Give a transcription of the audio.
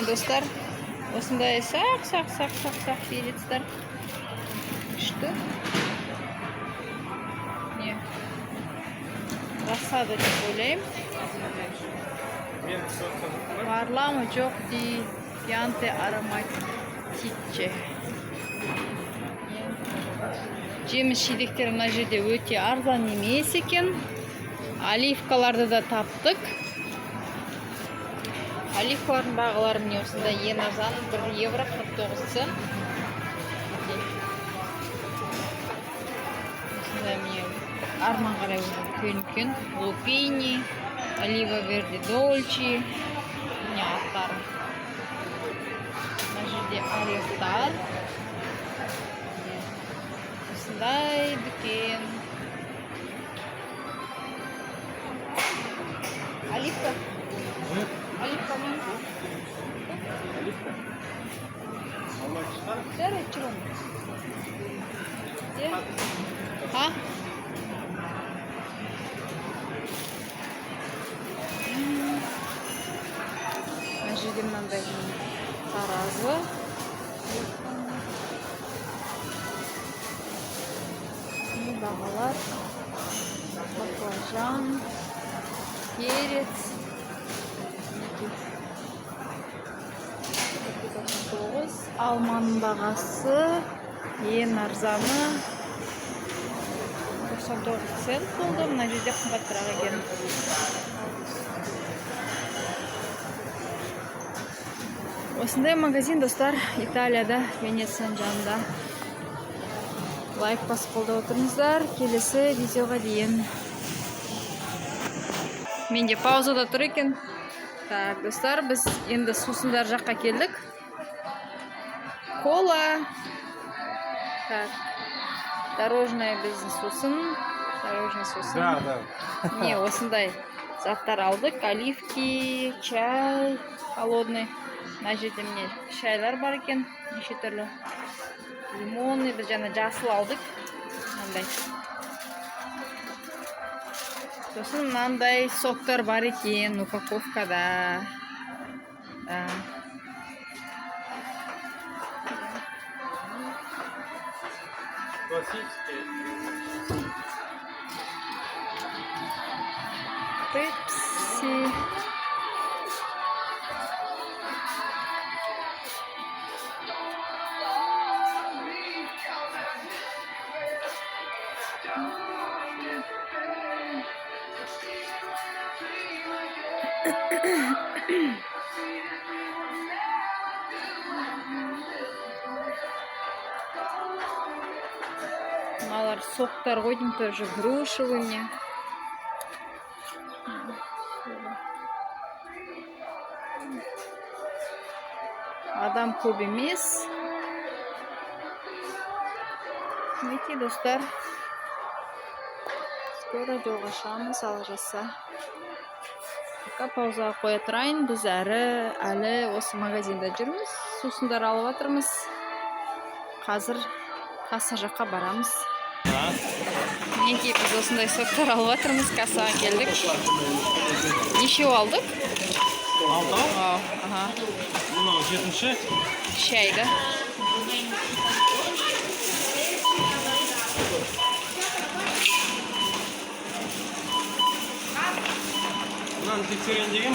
Міне достар, осындай сақ беретсіздер. Күшті. Не? Расады деп ойлаймын. Парламы жоқ дей, пьянте ароматиче. Жеміс жидектер мына жерде өте арзан емес екен. Оливкаларды да таптық. Оливкалардың бағалары міне осында ең арзан 1 евро 49 цент. Осында міне арман қарай үлкен лупини, олива верде дольчи, міне аттары. Мына жерде орехтар. Осындай дүкен. Оливка? Оливка ма? Оливка? Жарайды, чего? А? Мына жерде мынандай таразы. Бағалар. Баклажан. Перец. 99. Алманың бағасы ең арзаны 99 цент болды. Мына жерде қымбатырақ екен. Осындай магазин достар Италияда, Венецияның жанында. Лайк басып қолдап отырыңыздар. Келесі видеоға дейін. Менде паузада тұр екен. Так, достар, біз енді сусындар жаққа келдік. Кола. Так, дорожная біздің сусын. Дорожный сусын. Да. Не, осындай заттар алдық. Оливки, чай, холодный. Мына жерде міне шайлар бар екен. Неше түрлі. Лимонный, біз жаңа жасыл алдық. Мынандай. Сосын мынандай соктар бар екен упаковкада. Да. Пепси. Мыналар соқтар қойдым, тоже грушевый мне. Адам көп емес. Мінекей достар. Скоро жолға шығамыз, Алла жазса. Паузаға қоя тұрайын. Біз әлі осы магазинда жүрміз. Сусындар алып жатырмыз. Қазір касса жаққа барамыз. Мінекей біз осындай соктар алып жатырмыз. Кассаға келдік. Нешеу алдық? 6. Ага. Мынау 7-ші. Шайды. Мынаны тексерейін деген.